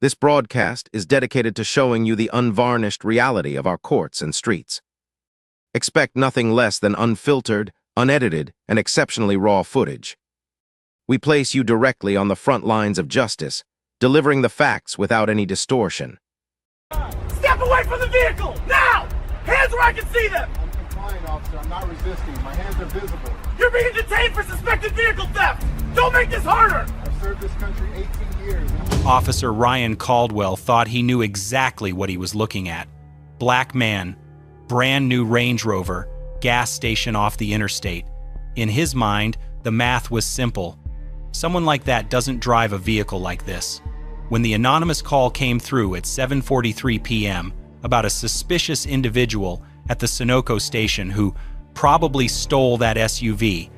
This broadcast is dedicated to showing you the unvarnished reality of our courts and streets. Expect nothing less than unfiltered, unedited, and exceptionally raw footage. We place you directly on the front lines of justice, delivering the facts without any distortion. Step away from the vehicle! Now! Hands where I can see them! I'm complying, officer. I'm not resisting. My hands are visible. You're being detained for suspected vehicle theft! Don't make this harder! I've served this country 18 years. Officer Ryan Caldwell thought he knew exactly what he was looking at. Black man, brand new Range Rover, gas station off the interstate. In his mind, the math was simple. Someone like that doesn't drive a vehicle like this. When the anonymous call came through at 7:43 p.m. about a suspicious individual at the Sunoco station who probably stole that SUV,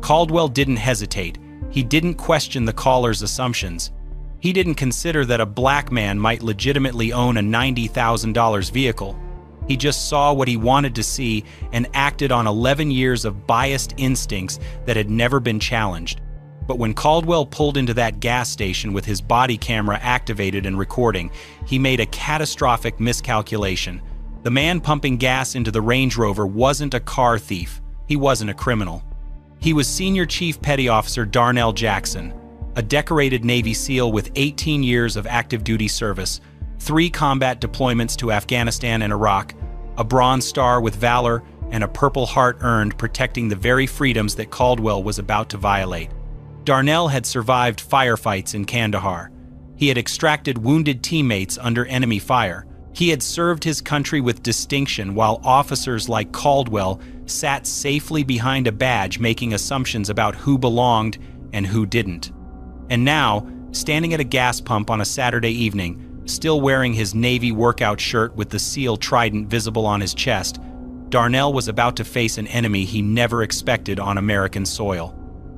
Caldwell didn't hesitate. He didn't question the caller's assumptions. He didn't consider that a black man might legitimately own a $90,000 vehicle. He just saw what he wanted to see and acted on 11 years of biased instincts that had never been challenged. But when Caldwell pulled into that gas station with his body camera activated and recording, he made a catastrophic miscalculation. The man pumping gas into the Range Rover wasn't a car thief. He wasn't a criminal. He was Senior Chief Petty Officer Darnell Jackson, a decorated Navy SEAL with 18 years of active duty service, 3 combat deployments to Afghanistan and Iraq, a Bronze Star with valor, and a Purple Heart earned protecting the very freedoms that Caldwell was about to violate. Darnell had survived firefights in Kandahar. He had extracted wounded teammates under enemy fire. He had served his country with distinction while officers like Caldwell sat safely behind a badge making assumptions about who belonged and who didn't. And now, standing at a gas pump on a Saturday evening, still wearing his Navy workout shirt with the SEAL trident visible on his chest, Darnell was about to face an enemy he never expected on American soil.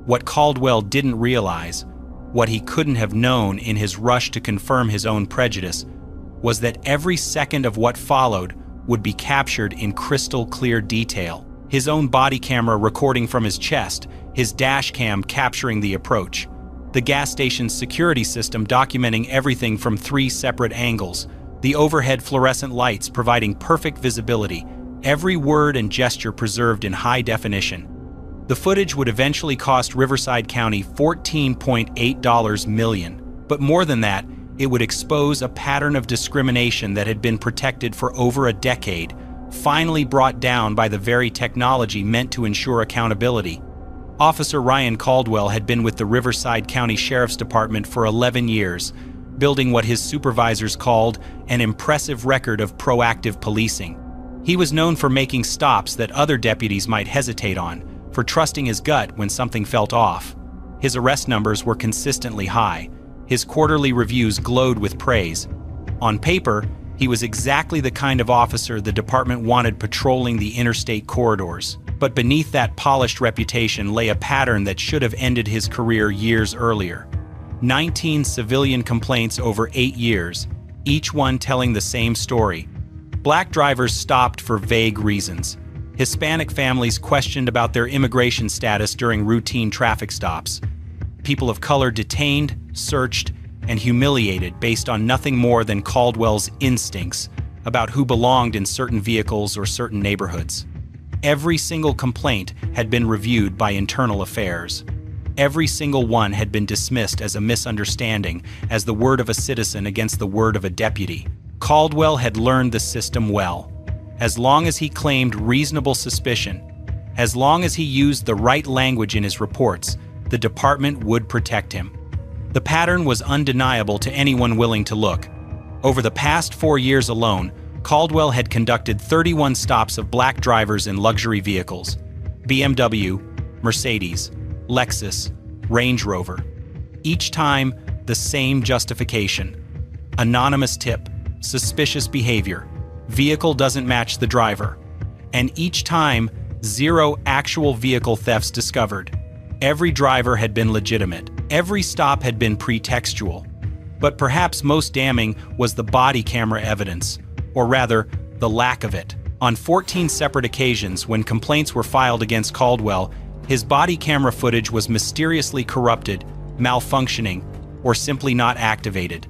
What Caldwell didn't realize, what he couldn't have known in his rush to confirm his own prejudice, was that every second of what followed would be captured in crystal clear detail. His own body camera recording from his chest, his dash cam capturing the approach, the gas station's security system documenting everything from 3 separate angles, the overhead fluorescent lights providing perfect visibility, every word and gesture preserved in high definition. The footage would eventually cost Riverside County $14.8 million, but more than that, it would expose a pattern of discrimination that had been protected for over a decade, finally brought down by the very technology meant to ensure accountability. Officer Ryan Caldwell had been with the Riverside County Sheriff's Department for 11 years, building what his supervisors called an impressive record of proactive policing. He was known for making stops that other deputies might hesitate on, for trusting his gut when something felt off. His arrest numbers were consistently high. His quarterly reviews glowed with praise. On paper, he was exactly the kind of officer the department wanted patrolling the interstate corridors. But beneath that polished reputation lay a pattern that should have ended his career years earlier. 19 civilian complaints over 8 years, each one telling the same story. Black drivers stopped for vague reasons. Hispanic families questioned about their immigration status during routine traffic stops. People of color detained, searched, and humiliated based on nothing more than Caldwell's instincts about who belonged in certain vehicles or certain neighborhoods. Every single complaint had been reviewed by Internal Affairs. Every single one had been dismissed as a misunderstanding, as the word of a citizen against the word of a deputy. Caldwell had learned the system well. As long as he claimed reasonable suspicion, as long as he used the right language in his reports, the department would protect him. The pattern was undeniable to anyone willing to look. Over the past 4 years alone, Caldwell had conducted 31 stops of black drivers in luxury vehicles: BMW, Mercedes, Lexus, Range Rover. Each time, the same justification. Anonymous tip, suspicious behavior, vehicle doesn't match the driver. And each time, 0 actual vehicle thefts discovered. Every driver had been legitimate. Every stop had been pretextual. But perhaps most damning was the body camera evidence, or rather, the lack of it. On 14 separate occasions when complaints were filed against Caldwell, his body camera footage was mysteriously corrupted, malfunctioning, or simply not activated.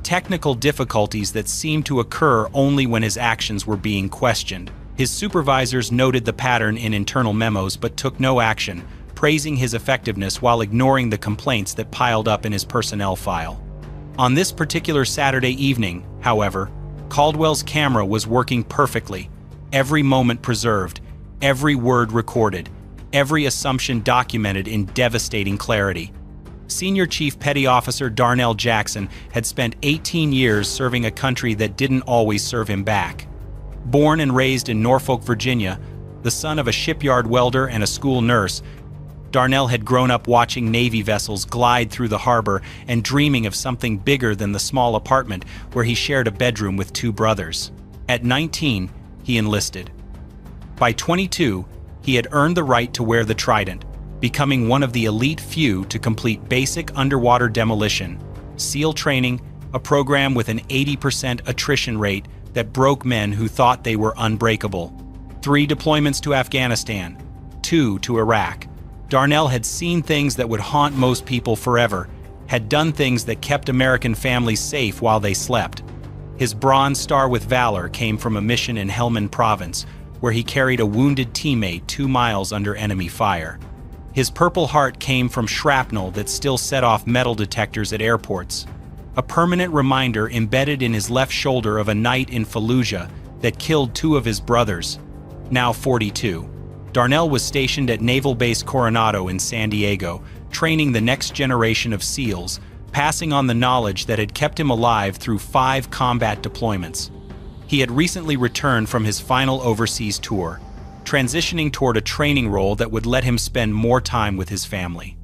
technical difficulties that seemed to occur only when his actions were being questioned. His supervisors noted the pattern in internal memos but took no action, praising his effectiveness while ignoring the complaints that piled up in his personnel file. On this particular Saturday evening, however, Caldwell's camera was working perfectly, every moment preserved, every word recorded, every assumption documented in devastating clarity. Senior Chief Petty Officer Darnell Jackson had spent 18 years serving a country that didn't always serve him back. Born and raised in Norfolk, Virginia, the son of a shipyard welder and a school nurse, Darnell had grown up watching Navy vessels glide through the harbor and dreaming of something bigger than the small apartment where he shared a bedroom with two brothers. At 19, he enlisted. By 22, he had earned the right to wear the trident, becoming one of the elite few to complete basic underwater demolition, SEAL training, a program with an 80% attrition rate that broke men who thought they were unbreakable. 3 deployments to Afghanistan, 2 to Iraq. Darnell had seen things that would haunt most people forever, had done things that kept American families safe while they slept. His Bronze Star with Valor came from a mission in Helmand Province, where he carried a wounded teammate 2 miles under enemy fire. His Purple Heart came from shrapnel that still set off metal detectors at airports. A permanent reminder embedded in his left shoulder of a night in Fallujah that killed 2 of his brothers, now 42. Darnell was stationed at Naval Base Coronado in San Diego, training the next generation of SEALs, passing on the knowledge that had kept him alive through 5 combat deployments. He had recently returned from his final overseas tour, transitioning toward a training role that would let him spend more time with his family.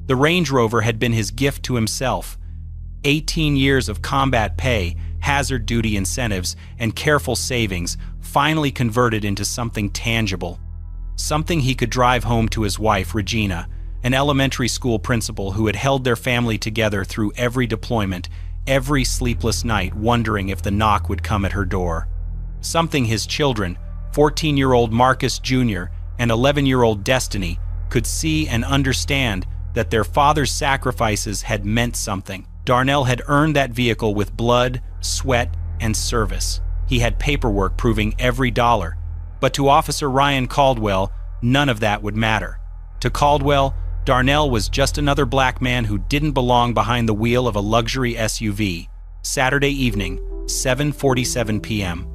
The Range Rover had been his gift to himself. 18 years of combat pay, hazard duty incentives, and careful savings finally converted into something tangible. Something he could drive home to his wife, Regina, an elementary school principal who had held their family together through every deployment, every sleepless night wondering if the knock would come at her door. Something his children, 14-year-old Marcus Jr. and 11-year-old Destiny, could see and understand that their father's sacrifices had meant something. Darnell had earned that vehicle with blood, sweat, and service. He had paperwork proving every dollar. But to Officer Ryan Caldwell, none of that would matter. To Caldwell, Darnell was just another black man who didn't belong behind the wheel of a luxury SUV. Saturday evening, 7:47 p.m.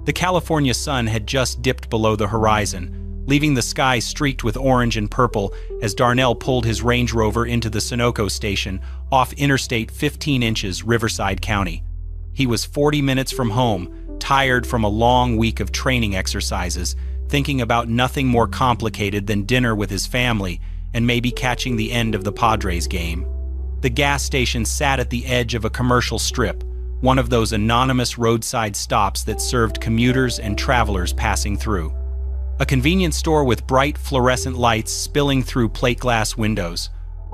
The California sun had just dipped below the horizon, leaving the sky streaked with orange and purple as Darnell pulled his Range Rover into the Sunoco station off Interstate 15 inches, Riverside County. He was 40 minutes from home, tired from a long week of training exercises, thinking about nothing more complicated than dinner with his family and maybe catching the end of the Padres game. The gas station sat at the edge of a commercial strip, one of those anonymous roadside stops that served commuters and travelers passing through. A convenience store with bright fluorescent lights spilling through plate glass windows,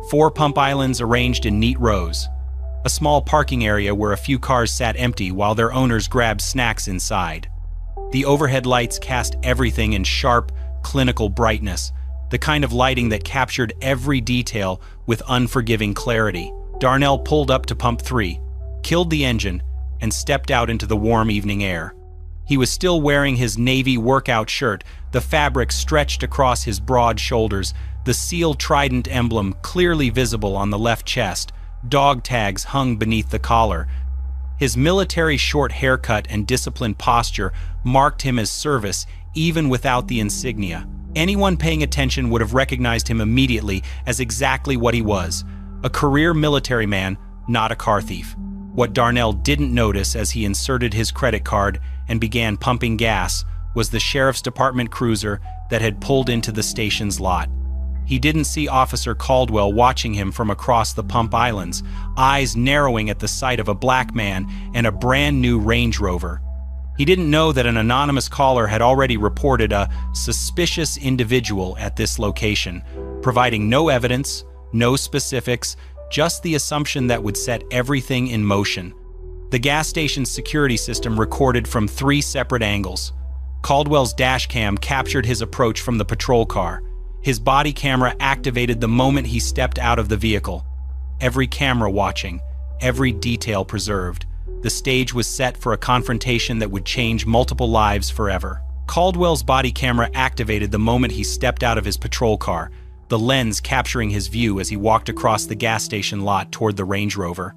4 pump islands arranged in neat rows, a small parking area where a few cars sat empty while their owners grabbed snacks inside. The overhead lights cast everything in sharp, clinical brightness, the kind of lighting that captured every detail with unforgiving clarity. Darnell pulled up to pump 3, killed the engine, and stepped out into the warm evening air. He was still wearing his Navy workout shirt, the fabric stretched across his broad shoulders, the SEAL Trident emblem clearly visible on the left chest, dog tags hung beneath the collar. His military short haircut and disciplined posture marked him as service even without the insignia. Anyone paying attention would have recognized him immediately as exactly what he was, a career military man, not a car thief. What Darnell didn't notice as he inserted his credit card and began pumping gas was the Sheriff's Department cruiser that had pulled into the station's lot. He didn't see Officer Caldwell watching him from across the pump islands, eyes narrowing at the sight of a black man and a brand new Range Rover. He didn't know that an anonymous caller had already reported a suspicious individual at this location, providing no evidence, no specifics, just the assumption that would set everything in motion. The gas station's security system recorded from 3 separate angles. Caldwell's dash cam captured his approach from the patrol car. His body camera activated the moment he stepped out of the vehicle. Every camera watching, every detail preserved. The stage was set for a confrontation that would change multiple lives forever. Caldwell's body camera activated the moment he stepped out of his patrol car, the lens capturing his view as he walked across the gas station lot toward the Range Rover.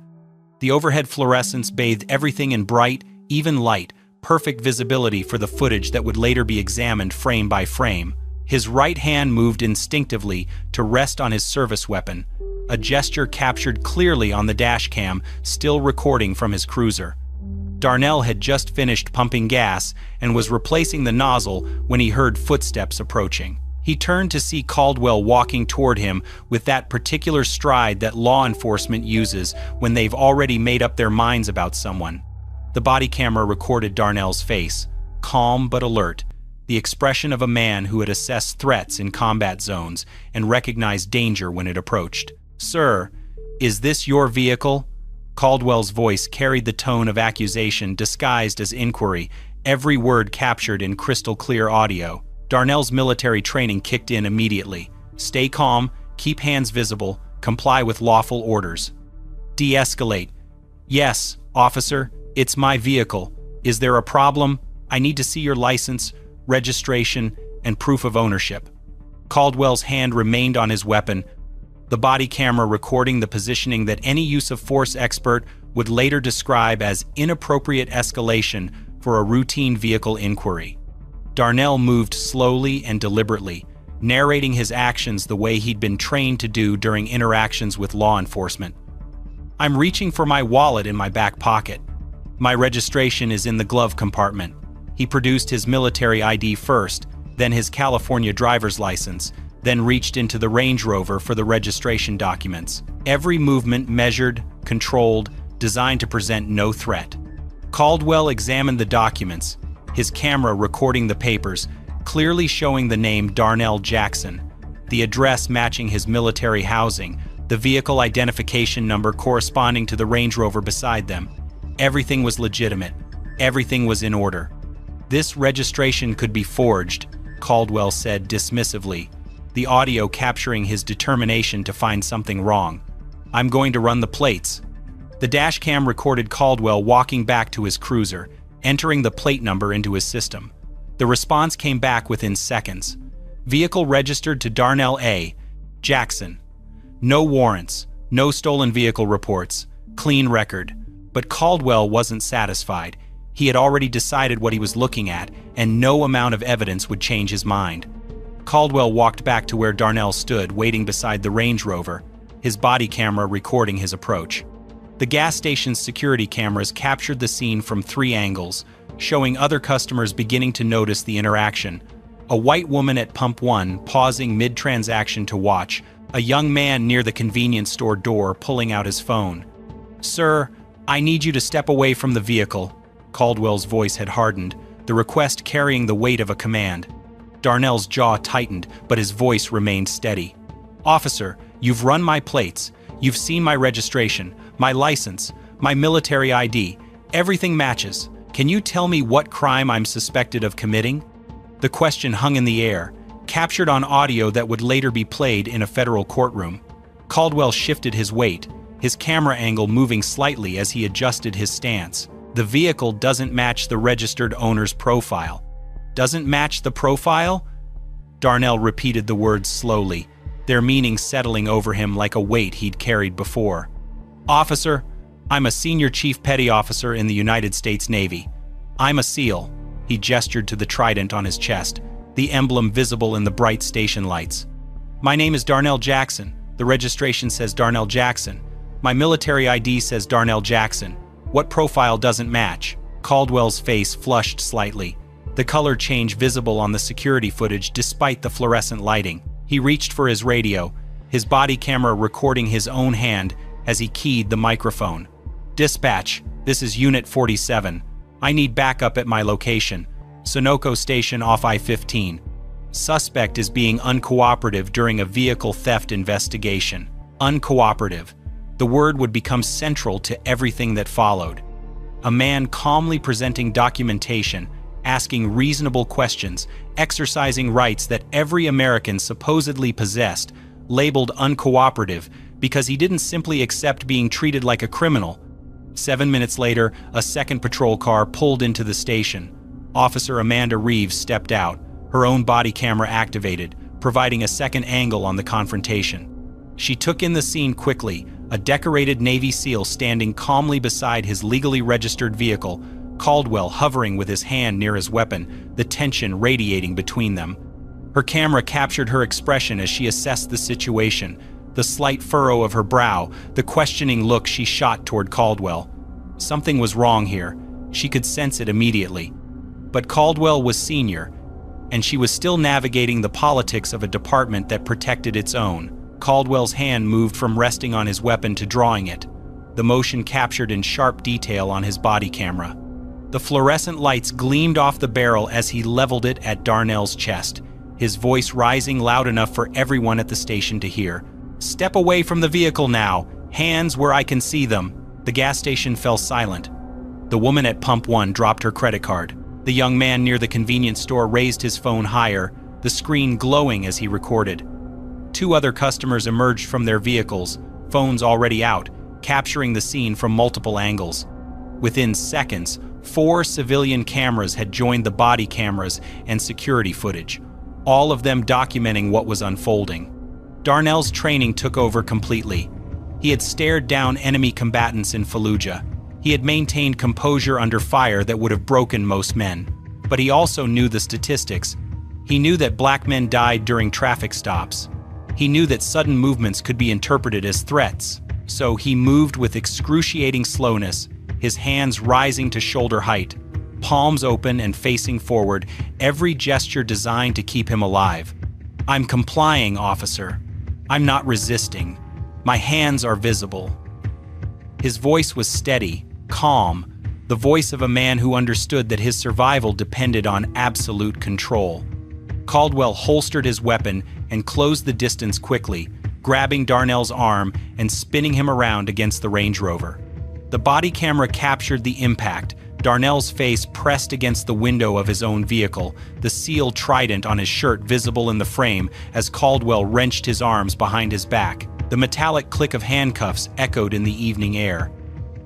The overhead fluorescence bathed everything in bright, even light, perfect visibility for the footage that would later be examined frame by frame. His right hand moved instinctively to rest on his service weapon, a gesture captured clearly on the dash cam, still recording from his cruiser. Darnell had just finished pumping gas and was replacing the nozzle when he heard footsteps approaching. He turned to see Caldwell walking toward him with that particular stride that law enforcement uses when they've already made up their minds about someone. The body camera recorded Darnell's face, calm but alert, the expression of a man who had assessed threats in combat zones and recognized danger when it approached. "Sir, is this your vehicle?" Caldwell's voice carried the tone of accusation disguised as inquiry, every word captured in crystal-clear audio. Darnell's military training kicked in immediately. Stay calm, keep hands visible, comply with lawful orders. De-escalate. "Yes, officer, it's my vehicle. Is there a problem? I need to see your license, registration, and proof of ownership." Caldwell's hand remained on his weapon, the body camera recording the positioning that any use of force expert would later describe as inappropriate escalation for a routine vehicle inquiry. Darnell moved slowly and deliberately, narrating his actions the way he'd been trained to do during interactions with law enforcement. "I'm reaching for my wallet in my back pocket. My registration is in the glove compartment." He produced his military ID first, then his California driver's license, then reached into the Range Rover for the registration documents. Every movement measured, controlled, designed to present no threat. Caldwell examined the documents, his camera recording the papers, clearly showing the name Darnell Jackson, the address matching his military housing, the vehicle identification number corresponding to the Range Rover beside them. Everything was legitimate. Everything was in order. "This registration could be forged," Caldwell said dismissively, the audio capturing his determination to find something wrong. "I'm going to run the plates." The dashcam recorded Caldwell walking back to his cruiser, entering the plate number into his system. The response came back within seconds. "Vehicle registered to Darnell A. Jackson. No warrants, no stolen vehicle reports, clean record." But Caldwell wasn't satisfied. He had already decided what he was looking at, and no amount of evidence would change his mind. Caldwell walked back to where Darnell stood, waiting beside the Range Rover, his body camera recording his approach. The gas station's security cameras captured the scene from 3 angles, showing other customers beginning to notice the interaction. A white woman at Pump 1 pausing mid-transaction to watch, a young man near the convenience store door pulling out his phone. "Sir, I need you to step away from the vehicle." Caldwell's voice had hardened, the request carrying the weight of a command. Darnell's jaw tightened, but his voice remained steady. "Officer, you've run my plates. You've seen my registration, my license, my military ID. Everything matches. Can you tell me what crime I'm suspected of committing?" The question hung in the air, captured on audio that would later be played in a federal courtroom. Caldwell shifted his weight, his camera angle moving slightly as he adjusted his stance. "The vehicle doesn't match the registered owner's profile." "Doesn't match the profile?" Darnell repeated the words slowly, their meaning settling over him like a weight he'd carried before. "Officer, I'm a senior chief petty officer in the United States Navy. I'm a SEAL." He gestured to the trident on his chest, the emblem visible in the bright station lights. "My name is Darnell Jackson. The registration says Darnell Jackson. My military ID says Darnell Jackson. What profile doesn't match?" Caldwell's face flushed slightly, the color change visible on the security footage despite the fluorescent lighting. He reached for his radio, his body camera recording his own hand as he keyed the microphone. "Dispatch, this is Unit 47. I need backup at my location, Sunoco Station off I-15. Suspect is being uncooperative during a vehicle theft investigation." Uncooperative. The word would become central to everything that followed. A man calmly presenting documentation, asking reasonable questions, exercising rights that every American supposedly possessed, labeled uncooperative because he didn't simply accept being treated like a criminal. 7 minutes later, a second patrol car pulled into the station. Officer Amanda Reeves stepped out, her own body camera activated, providing a second angle on the confrontation. She took in the scene quickly, a decorated Navy SEAL standing calmly beside his legally registered vehicle, Caldwell hovering with his hand near his weapon, the tension radiating between them. Her camera captured her expression as she assessed the situation, the slight furrow of her brow, the questioning look she shot toward Caldwell. Something was wrong here. She could sense it immediately. But Caldwell was senior, and she was still navigating the politics of a department that protected its own. Caldwell's hand moved from resting on his weapon to drawing it, the motion captured in sharp detail on his body camera. The fluorescent lights gleamed off the barrel as he leveled it at Darnell's chest, his voice rising loud enough for everyone at the station to hear. "Step away from the vehicle now. Hands where I can see them." The gas station fell silent. The woman at Pump 1 dropped her credit card. The young man near the convenience store raised his phone higher, the screen glowing as he recorded. 2 other customers emerged from their vehicles, phones already out, capturing the scene from multiple angles. Within seconds, 4 civilian cameras had joined the body cameras and security footage, all of them documenting what was unfolding. Darnell's training took over completely. He had stared down enemy combatants in Fallujah. He had maintained composure under fire that would have broken most men. But he also knew the statistics. He knew that black men died during traffic stops. He knew that sudden movements could be interpreted as threats. So he moved with excruciating slowness, his hands rising to shoulder height, palms open and facing forward, every gesture designed to keep him alive. "I'm complying, officer. I'm not resisting. My hands are visible." His voice was steady, calm, the voice of a man who understood that his survival depended on absolute control. Caldwell holstered his weapon and closed the distance quickly, grabbing Darnell's arm and spinning him around against the Range Rover. The body camera captured the impact, Darnell's face pressed against the window of his own vehicle, the SEAL trident on his shirt visible in the frame as Caldwell wrenched his arms behind his back. The metallic click of handcuffs echoed in the evening air.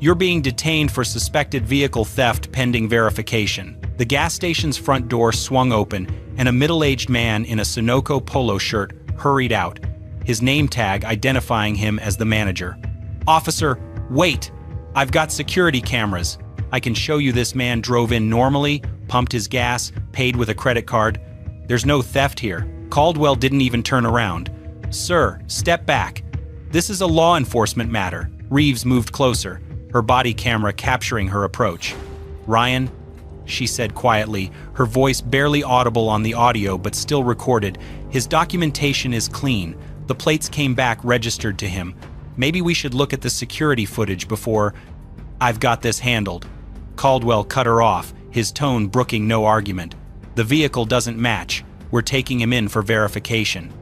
"You're being detained for suspected vehicle theft pending verification." The gas station's front door swung open, and a middle-aged man in a Sunoco polo shirt hurried out, his name tag identifying him as the manager. "Officer, wait! I've got security cameras. I can show you this man drove in normally, pumped his gas, paid with a credit card. There's no theft here." Caldwell didn't even turn around. "Sir, step back. This is a law enforcement matter." Reeves moved closer, her body camera capturing her approach. "Ryan," she said quietly, her voice barely audible on the audio but still recorded, "his documentation is clean. The plates came back registered to him. Maybe we should look at the security footage before—" "I've got this handled." Caldwell cut her off, his tone brooking no argument. "The vehicle doesn't match. We're taking him in for verification."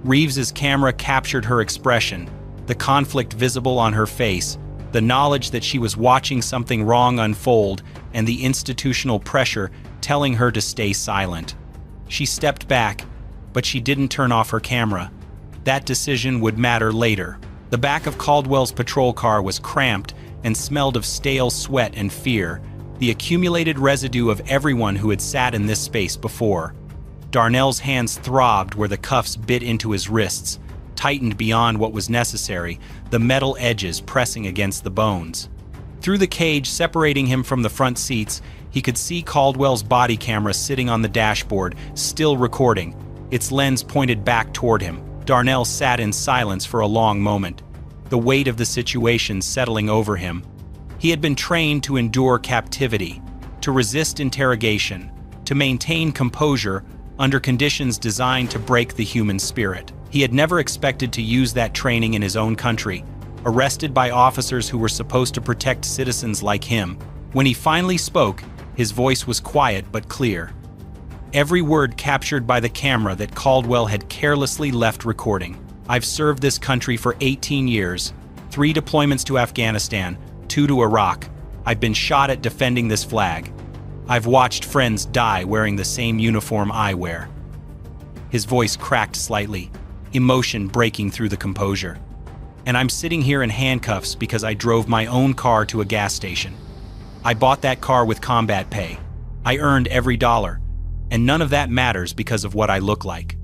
Reeves's camera captured her expression, the conflict visible on her face, the knowledge that she was watching something wrong unfold, and the institutional pressure telling her to stay silent. She stepped back, but she didn't turn off her camera. That decision would matter later. The back of Caldwell's patrol car was cramped and smelled of stale sweat and fear, the accumulated residue of everyone who had sat in this space before. Darnell's hands throbbed where the cuffs bit into his wrists, tightened beyond what was necessary, the metal edges pressing against the bones. Through the cage separating him from the front seats, he could see Caldwell's body camera sitting on the dashboard, still recording, its lens pointed back toward him. Darnell sat in silence for a long moment, the weight of the situation settling over him. He had been trained to endure captivity, to resist interrogation, to maintain composure under conditions designed to break the human spirit. He had never expected to use that training in his own country, arrested by officers who were supposed to protect citizens like him. When he finally spoke, his voice was quiet but clear. Every word captured by the camera that Caldwell had carelessly left recording. "I've served this country for 18 years, 3 deployments to Afghanistan, 2 to Iraq. I've been shot at defending this flag. I've watched friends die wearing the same uniform I wear." His voice cracked slightly, emotion breaking through the composure. And I'm sitting here in handcuffs because I drove my own car to a gas station. I bought that car with combat pay. I earned every dollar. And none of that matters because of what I look like.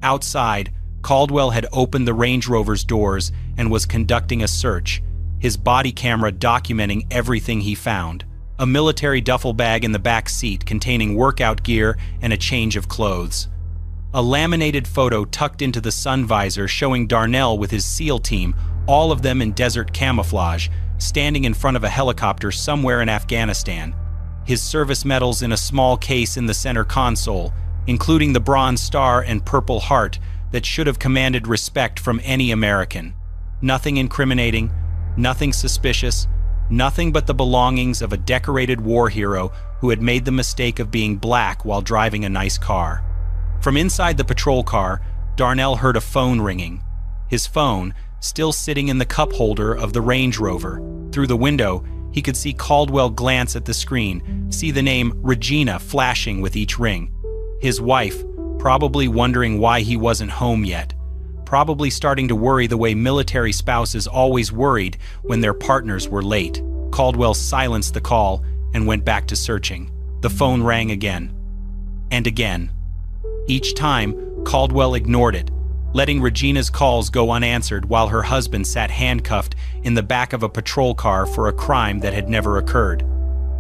Outside, Caldwell had opened the Range Rover's doors and was conducting a search, his body camera documenting everything he found. A military duffel bag in the back seat containing workout gear and a change of clothes. A laminated photo tucked into the sun visor showing Darnell with his SEAL team, all of them in desert camouflage, standing in front of a helicopter somewhere in Afghanistan. His service medals in a small case in the center console, including the Bronze Star and Purple Heart that should have commanded respect from any American. Nothing incriminating, nothing suspicious, nothing but the belongings of a decorated war hero who had made the mistake of being black while driving a nice car. From inside the patrol car, Darnell heard a phone ringing. His phone, still sitting in the cup holder of the Range Rover. Through the window, he could see Caldwell glance at the screen, see the name Regina flashing with each ring. His wife, probably wondering why he wasn't home yet. Probably starting to worry the way military spouses always worried when their partners were late. Caldwell silenced the call and went back to searching. The phone rang again. And again. Each time, Caldwell ignored it, letting Regina's calls go unanswered while her husband sat handcuffed in the back of a patrol car for a crime that had never occurred.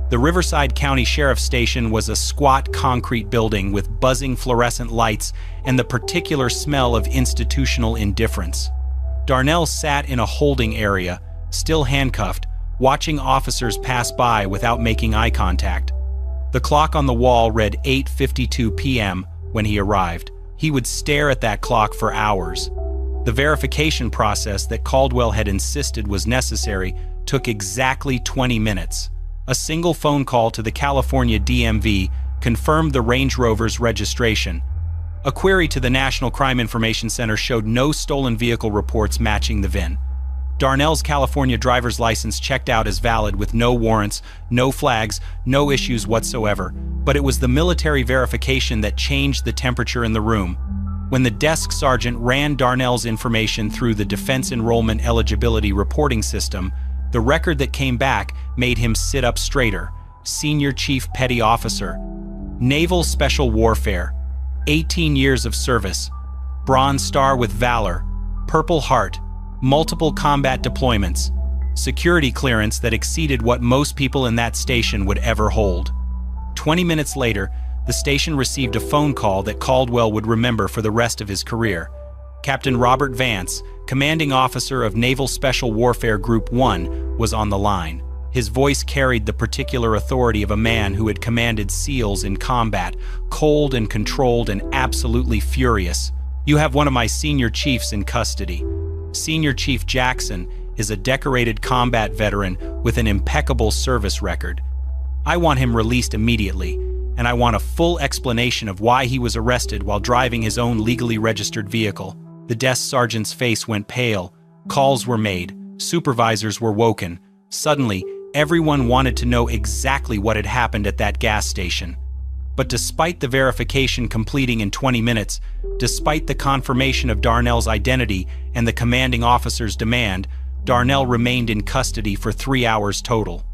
The Riverside County Sheriff's Station was a squat concrete building with buzzing fluorescent lights and the particular smell of institutional indifference. Darnell sat in a holding area, still handcuffed, watching officers pass by without making eye contact. The clock on the wall read 8:52 p.m. when he arrived. He would stare at that clock for hours. The verification process that Caldwell had insisted was necessary took exactly 20 minutes. A single phone call to the California DMV confirmed the Range Rover's registration. A query to the National Crime Information Center showed no stolen vehicle reports matching the VIN. Darnell's California driver's license checked out as valid with no warrants, no flags, no issues whatsoever. But it was the military verification that changed the temperature in the room. When the desk sergeant ran Darnell's information through the Defense Enrollment Eligibility Reporting System, the record that came back made him sit up straighter. Senior Chief Petty Officer, Naval Special Warfare, 18 years of service, Bronze Star with Valor, Purple Heart, multiple combat deployments, security clearance that exceeded what most people in that station would ever hold. 20 minutes later, the station received a phone call that Caldwell would remember for the rest of his career. Captain Robert Vance, commanding officer of Naval Special Warfare Group 1, was on the line. His voice carried the particular authority of a man who had commanded SEALs in combat, cold and controlled and absolutely furious. "You have one of my senior chiefs in custody. Senior Chief Jackson is a decorated combat veteran with an impeccable service record. I want him released immediately, and I want a full explanation of why he was arrested while driving his own legally registered vehicle." The desk sergeant's face went pale. Calls were made. Supervisors were woken. Suddenly, everyone wanted to know exactly what had happened at that gas station. But despite the verification completing in 20 minutes, despite the confirmation of Darnell's identity and the commanding officer's demand, Darnell remained in custody for 3 hours total.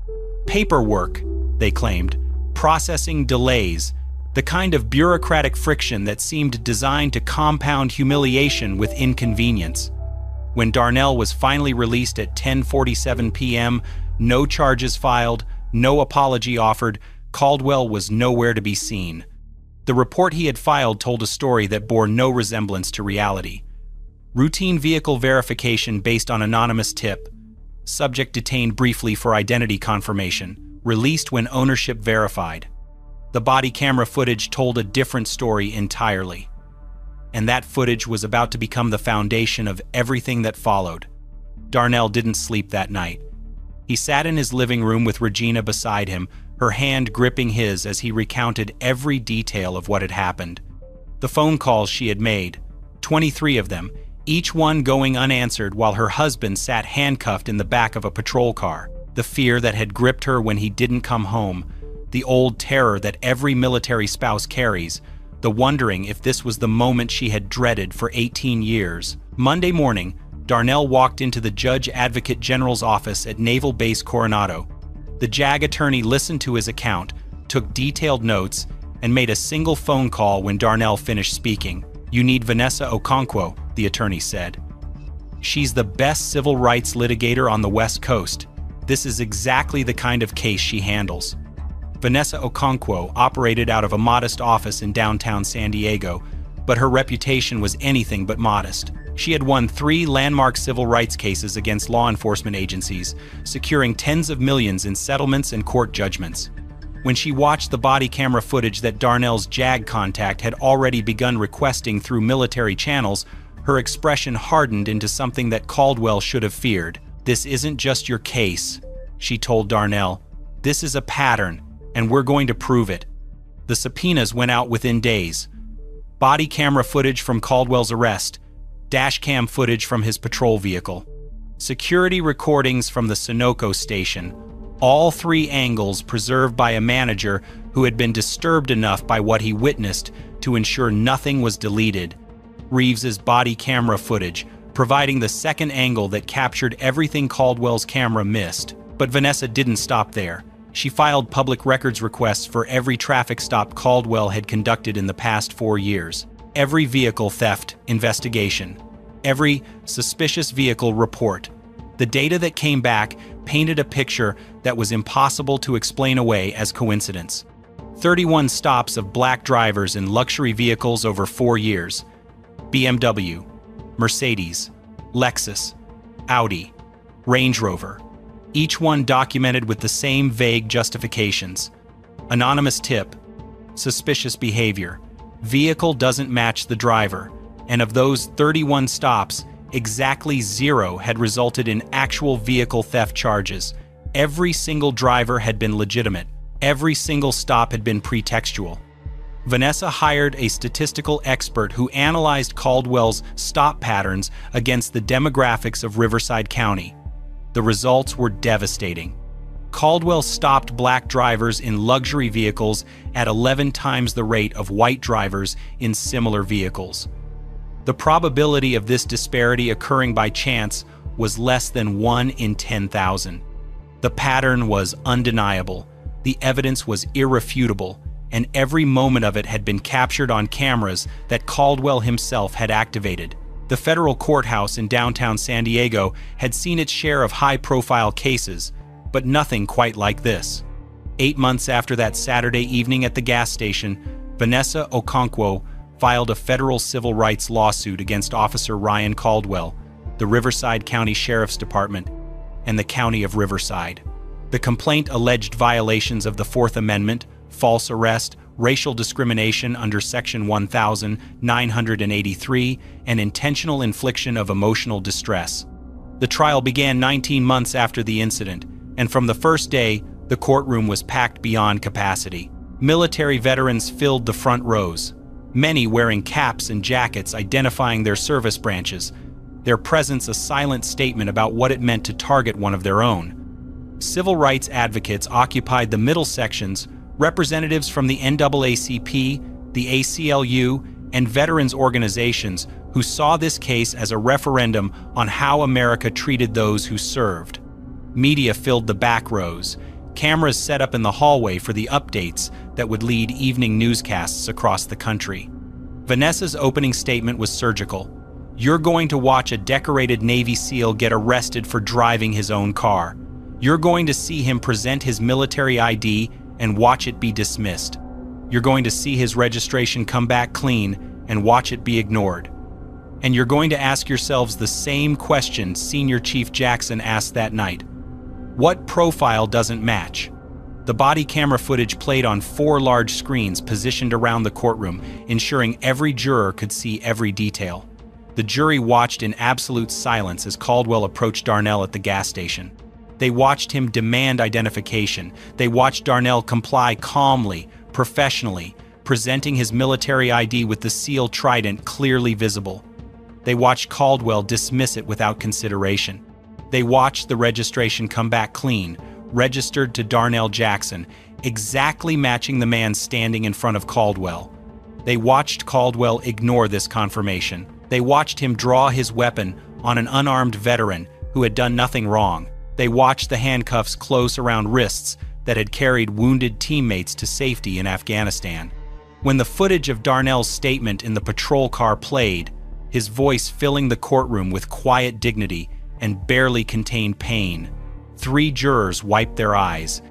Paperwork, they claimed, processing delays, the kind of bureaucratic friction that seemed designed to compound humiliation with inconvenience. When Darnell was finally released at 10:47 p.m., no charges filed, no apology offered, Caldwell was nowhere to be seen. The report he had filed told a story that bore no resemblance to reality. Routine vehicle verification based on anonymous tip. Subject detained briefly for identity confirmation. Released when ownership verified. The body camera footage told a different story entirely. And that footage was about to become the foundation of everything that followed. Darnell didn't sleep that night. He sat in his living room with Regina beside him, her hand gripping his as he recounted every detail of what had happened. The phone calls she had made, 23 of them, each one going unanswered while her husband sat handcuffed in the back of a patrol car. The fear that had gripped her when he didn't come home, the old terror that every military spouse carries, the wondering if this was the moment she had dreaded for 18 years. Monday morning, Darnell walked into the Judge Advocate General's office at Naval Base Coronado. The JAG attorney listened to his account, took detailed notes, and made a single phone call when Darnell finished speaking. "You need Vanessa Okonkwo," the attorney said. "She's the best civil rights litigator on the West Coast. This is exactly the kind of case she handles." Vanessa Okonkwo operated out of a modest office in downtown San Diego, but her reputation was anything but modest. She had won 3 landmark civil rights cases against law enforcement agencies, securing tens of millions in settlements and court judgments. When she watched the body camera footage that Darnell's JAG contact had already begun requesting through military channels, her expression hardened into something that Caldwell should have feared. "This isn't just your case," she told Darnell. "This is a pattern, and we're going to prove it." The subpoenas went out within days. Body camera footage from Caldwell's arrest, dashcam footage from his patrol vehicle, security recordings from the Sunoco station, all 3 angles preserved by a manager who had been disturbed enough by what he witnessed to ensure nothing was deleted. Reeves's body camera footage, providing the second angle that captured everything Caldwell's camera missed. But Vanessa didn't stop there. She filed public records requests for every traffic stop Caldwell had conducted in the past 4 years. Every vehicle theft investigation, every suspicious vehicle report. The data that came back painted a picture that was impossible to explain away as coincidence. 31 stops of black drivers in luxury vehicles over 4 years. BMW, Mercedes, Lexus, Audi, Range Rover. Each one documented with the same vague justifications. Anonymous tip, suspicious behavior, vehicle doesn't match the driver, and of those 31 stops, exactly 0 had resulted in actual vehicle theft charges. Every single driver had been legitimate. Every single stop had been pretextual. Vanessa hired a statistical expert who analyzed Caldwell's stop patterns against the demographics of Riverside County. The results were devastating. Caldwell stopped black drivers in luxury vehicles at 11 times the rate of white drivers in similar vehicles. The probability of this disparity occurring by chance was less than 1 in 10,000. The pattern was undeniable, the evidence was irrefutable, and every moment of it had been captured on cameras that Caldwell himself had activated. The federal courthouse in downtown San Diego had seen its share of high-profile cases, but nothing quite like this. 8 months after that Saturday evening at the gas station, Vanessa Okonkwo filed a federal civil rights lawsuit against Officer Ryan Caldwell, the Riverside County Sheriff's Department, and the County of Riverside. The complaint alleged violations of the Fourth Amendment, false arrest, racial discrimination under Section 1983, and intentional infliction of emotional distress. The trial began 19 months after the incident, and from the first day, the courtroom was packed beyond capacity. Military veterans filled the front rows, many wearing caps and jackets identifying their service branches, their presence a silent statement about what it meant to target one of their own. Civil rights advocates occupied the middle sections, representatives from the NAACP, the ACLU, and veterans organizations who saw this case as a referendum on how America treated those who served. Media filled the back rows, cameras set up in the hallway for the updates that would lead evening newscasts across the country. Vanessa's opening statement was surgical. "You're going to watch a decorated Navy SEAL get arrested for driving his own car. You're going to see him present his military ID and watch it be dismissed. You're going to see his registration come back clean and watch it be ignored. And you're going to ask yourselves the same question Senior Chief Jackson asked that night. What profile doesn't match?" The body camera footage played on 4 large screens positioned around the courtroom, ensuring every juror could see every detail. The jury watched in absolute silence as Caldwell approached Darnell at the gas station. They watched him demand identification. They watched Darnell comply calmly, professionally, presenting his military ID with the SEAL trident clearly visible. They watched Caldwell dismiss it without consideration. They watched the registration come back clean, registered to Darnell Jackson, exactly matching the man standing in front of Caldwell. They watched Caldwell ignore this confirmation. They watched him draw his weapon, on an unarmed veteran who had done nothing wrong. They watched the handcuffs close around wrists that had carried wounded teammates to safety in Afghanistan. When the footage of Darnell's statement in the patrol car played, his voice filling the courtroom with quiet dignity and barely contained pain, 3 jurors wiped their eyes.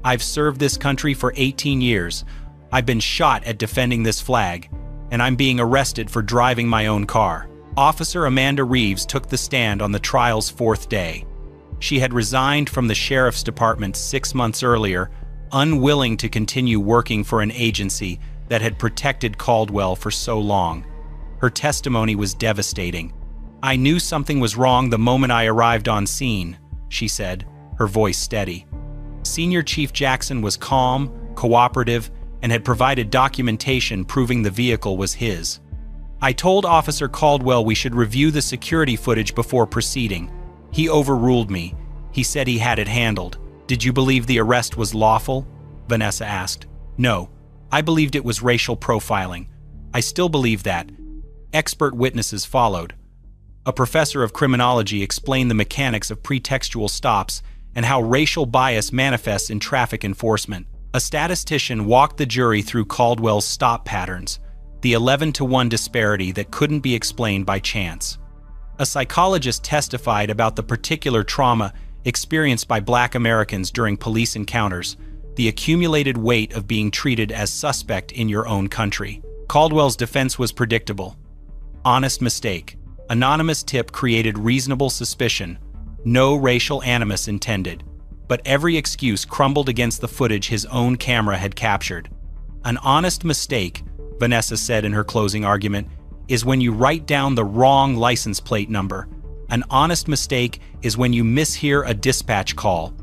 "I've served this country for 18 years. I've been shot at defending this flag, and I'm being arrested for driving my own car." Officer Amanda Reeves took the stand on the trial's 4th day. She had resigned from the sheriff's department 6 months earlier, unwilling to continue working for an agency that had protected Caldwell for so long. Her testimony was devastating. "I knew something was wrong the moment I arrived on scene," she said, her voice steady. Senior Chief Jackson was calm, cooperative, and had provided documentation proving the vehicle was his. "I told Officer Caldwell we should review the security footage before proceeding. He overruled me. He said he had it handled." "Did you believe the arrest was lawful?" Vanessa asked. "No. I believed it was racial profiling. I still believe that." Expert witnesses followed. A professor of criminology explained the mechanics of pretextual stops and how racial bias manifests in traffic enforcement. A statistician walked the jury through Caldwell's stop patterns, the 11-to-1 disparity that couldn't be explained by chance. A psychologist testified about the particular trauma experienced by Black Americans during police encounters, the accumulated weight of being treated as suspect in your own country. Caldwell's defense was predictable. Honest mistake. Anonymous tip created reasonable suspicion. No racial animus intended. But every excuse crumbled against the footage his own camera had captured. An honest mistake, Vanessa said in her closing argument, is when you write down the wrong license plate number. An honest mistake is when you mishear a dispatch call.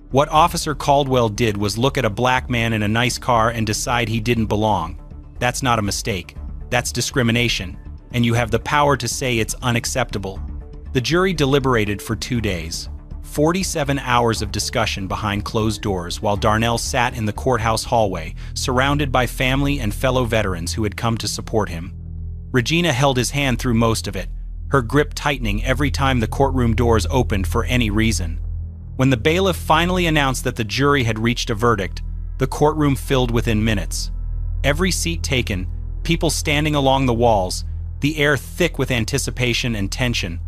What Officer Caldwell did was look at a black man in a nice car and decide he didn't belong. That's not a mistake. That's discrimination, and you have the power to say it's unacceptable. The jury deliberated for 2 days. 47 hours of discussion behind closed doors while Darnell sat in the courthouse hallway, surrounded by family and fellow veterans who had come to support him. Regina held his hand through most of it, her grip tightening every time the courtroom doors opened for any reason. When the bailiff finally announced that the jury had reached a verdict, the courtroom filled within minutes. Every seat taken, people standing along the walls, the air thick with anticipation and tension.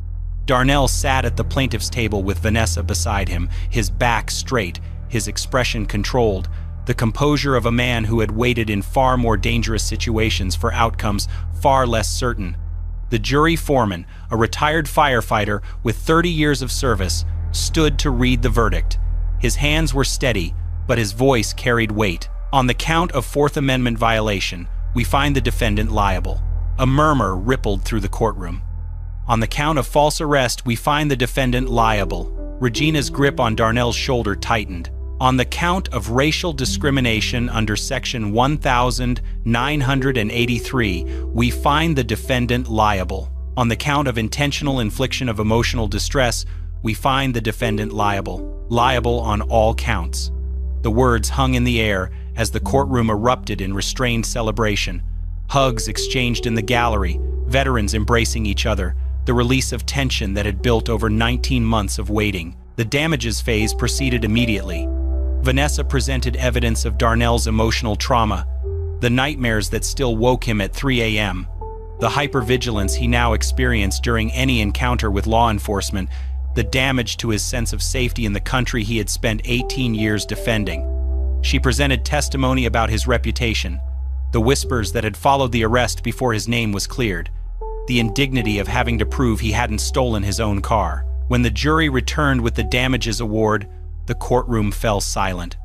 Darnell sat at the plaintiff's table with Vanessa beside him, his back straight, his expression controlled, the composure of a man who had waited in far more dangerous situations for outcomes far less certain. The jury foreman, a retired firefighter with 30 years of service, stood to read the verdict. His hands were steady, but his voice carried weight. "On the count of Fourth Amendment violation, we find the defendant liable." A murmur rippled through the courtroom. "On the count of false arrest, we find the defendant liable." Regina's grip on Darnell's shoulder tightened. "On the count of racial discrimination under Section 1983, we find the defendant liable. On the count of intentional infliction of emotional distress, we find the defendant liable. Liable on all counts." The words hung in the air as the courtroom erupted in restrained celebration. Hugs exchanged in the gallery, veterans embracing each other, the release of tension that had built over 19 months of waiting. The damages phase proceeded immediately. Vanessa presented evidence of Darnell's emotional trauma, the nightmares that still woke him at 3 a.m., the hypervigilance he now experienced during any encounter with law enforcement, the damage to his sense of safety in the country he had spent 18 years defending. She presented testimony about his reputation, the whispers that had followed the arrest before his name was cleared, the indignity of having to prove he hadn't stolen his own car. When the jury returned with the damages award, the courtroom fell silent.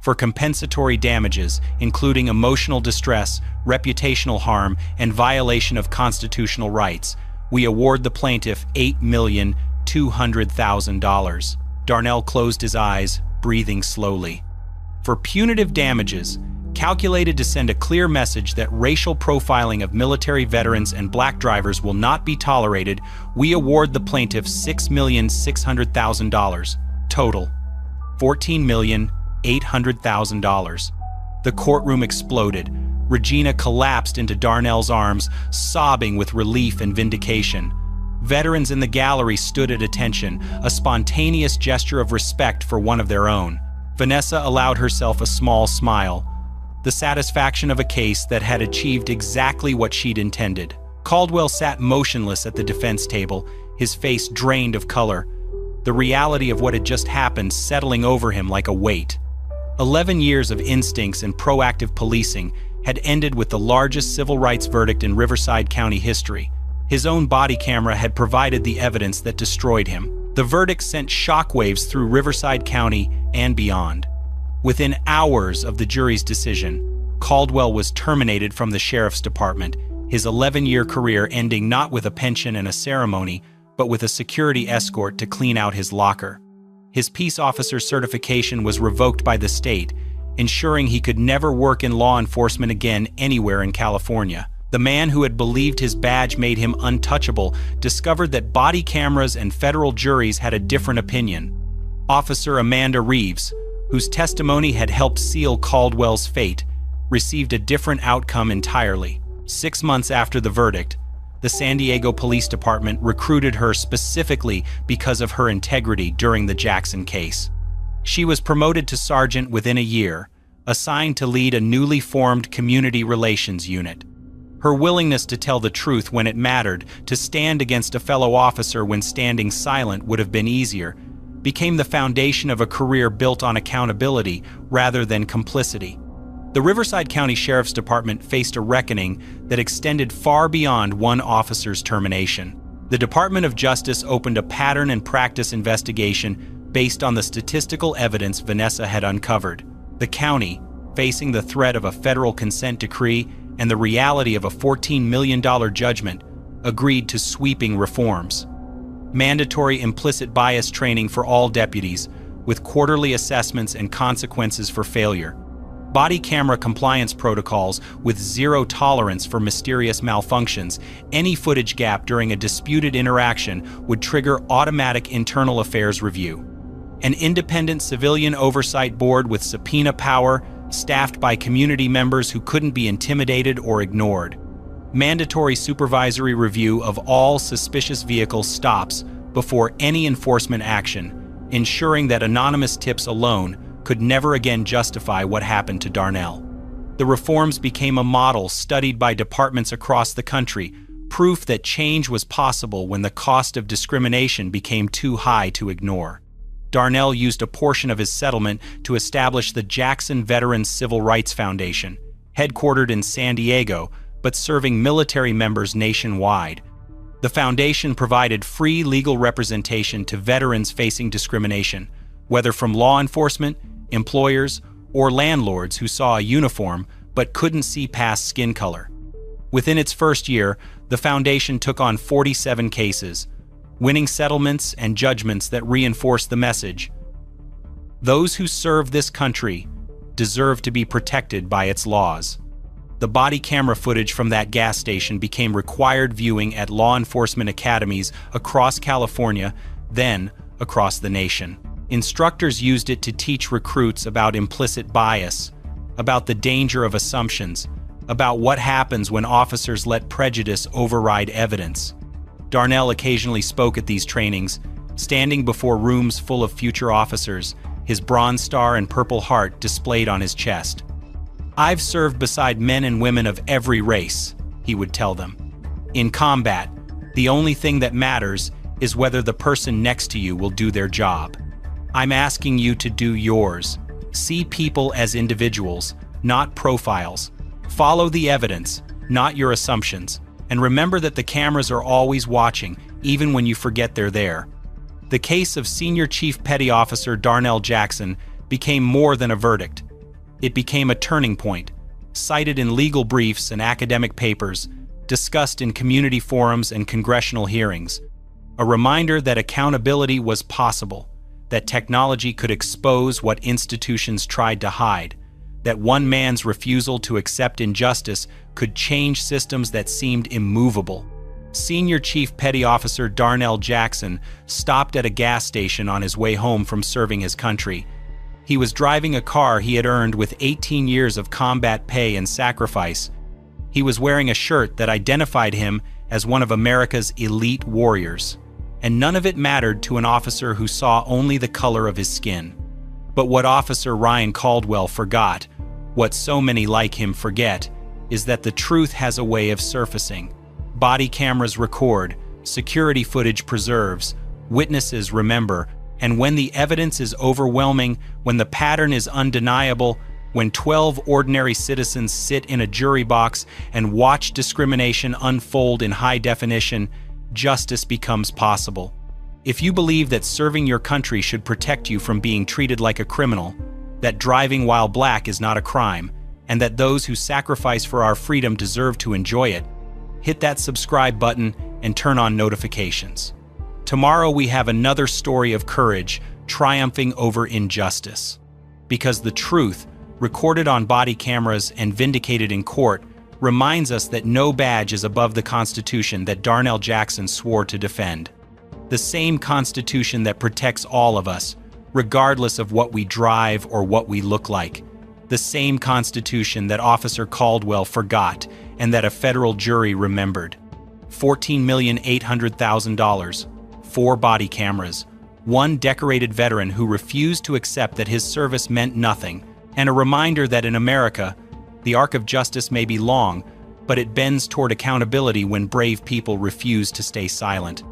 For compensatory damages, including emotional distress, reputational harm, and violation of constitutional rights, we award the plaintiff $8,200,000. Darnell closed his eyes, breathing slowly. For punitive damages, calculated to send a clear message that racial profiling of military veterans and black drivers will not be tolerated, we award the plaintiff $6,600,000. Total, $14,800,000. The courtroom exploded. Regina collapsed into Darnell's arms, sobbing with relief and vindication. Veterans in the gallery stood at attention, a spontaneous gesture of respect for one of their own. Vanessa allowed herself a small smile, the satisfaction of a case that had achieved exactly what she'd intended. Caldwell sat motionless at the defense table, his face drained of color, the reality of what had just happened settling over him like a weight. 11 years of instincts and proactive policing had ended with the largest civil rights verdict in Riverside County history. His own body camera had provided the evidence that destroyed him. The verdict sent shockwaves through Riverside County and beyond. Within hours of the jury's decision, Caldwell was terminated from the sheriff's department, his 11-year career ending not with a pension and a ceremony, but with a security escort to clean out his locker. His peace officer certification was revoked by the state, ensuring he could never work in law enforcement again anywhere in California. The man who had believed his badge made him untouchable discovered that body cameras and federal juries had a different opinion. Officer Amanda Reeves, whose testimony had helped seal Caldwell's fate, received a different outcome entirely. 6 months after the verdict, the San Diego Police Department recruited her specifically because of her integrity during the Jackson case. She was promoted to sergeant within a year, assigned to lead a newly formed community relations unit. Her willingness to tell the truth when it mattered, to stand against a fellow officer when standing silent would have been easier, became the foundation of a career built on accountability rather than complicity. The Riverside County Sheriff's Department faced a reckoning that extended far beyond one officer's termination. The Department of Justice opened a pattern and practice investigation based on the statistical evidence Vanessa had uncovered. The county, facing the threat of a federal consent decree and the reality of a $14 million judgment, agreed to sweeping reforms. Mandatory implicit bias training for all deputies, with quarterly assessments and consequences for failure. Body camera compliance protocols with zero tolerance for mysterious malfunctions. Any footage gap during a disputed interaction would trigger automatic internal affairs review. An independent civilian oversight board with subpoena power, staffed by community members who couldn't be intimidated or ignored. Mandatory supervisory review of all suspicious vehicle stops before any enforcement action, ensuring that anonymous tips alone could never again justify what happened to Darnell. The reforms became a model studied by departments across the country, proof that change was possible when the cost of discrimination became too high to ignore. Darnell used a portion of his settlement to establish the Jackson Veterans Civil Rights Foundation, headquartered in San Diego, but serving military members nationwide. The foundation provided free legal representation to veterans facing discrimination, whether from law enforcement, employers, or landlords who saw a uniform but couldn't see past skin color. Within its first year, the foundation took on 47 cases, winning settlements and judgments that reinforced the message: those who serve this country deserve to be protected by its laws. The body camera footage from that gas station became required viewing at law enforcement academies across California, then across the nation. Instructors used it to teach recruits about implicit bias, about the danger of assumptions, about what happens when officers let prejudice override evidence. Darnell occasionally spoke at these trainings, standing before rooms full of future officers, his Bronze Star and Purple Heart displayed on his chest. "I've served beside men and women of every race," he would tell them. "In combat, the only thing that matters is whether the person next to you will do their job. I'm asking you to do yours. See people as individuals, not profiles. Follow the evidence, not your assumptions. And remember that the cameras are always watching, even when you forget they're there." The case of Senior Chief Petty Officer Darnell Jackson became more than a verdict. It became a turning point, cited in legal briefs and academic papers, discussed in community forums and congressional hearings. A reminder that accountability was possible, that technology could expose what institutions tried to hide, that one man's refusal to accept injustice could change systems that seemed immovable. Senior Chief Petty Officer Darnell Jackson stopped at a gas station on his way home from serving his country. He was driving a car he had earned with 18 years of combat pay and sacrifice. He was wearing a shirt that identified him as one of America's elite warriors. And none of it mattered to an officer who saw only the color of his skin. But what Officer Ryan Caldwell forgot, what so many like him forget, is that the truth has a way of surfacing. Body cameras record, security footage preserves, witnesses remember, and when the evidence is overwhelming, when the pattern is undeniable, when 12 ordinary citizens sit in a jury box and watch discrimination unfold in high definition, justice becomes possible. If you believe that serving your country should protect you from being treated like a criminal, that driving while black is not a crime, and that those who sacrifice for our freedom deserve to enjoy it, hit that subscribe button and turn on notifications. Tomorrow we have another story of courage triumphing over injustice. Because the truth, recorded on body cameras and vindicated in court, reminds us that no badge is above the Constitution that Darnell Jackson swore to defend. The same Constitution that protects all of us, regardless of what we drive or what we look like. The same Constitution that Officer Caldwell forgot and that a federal jury remembered. $14,800,000, 4 body cameras, 1 decorated veteran who refused to accept that his service meant nothing, and a reminder that in America, the arc of justice may be long, but it bends toward accountability when brave people refuse to stay silent.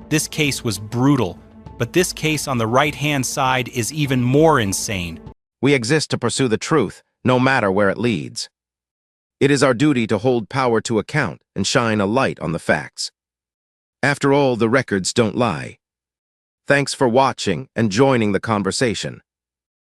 This case was brutal, but this case on the right-hand side is even more insane. We exist to pursue the truth, no matter where it leads. It is our duty to hold power to account and shine a light on the facts. After all, the records don't lie. Thanks for watching and joining the conversation.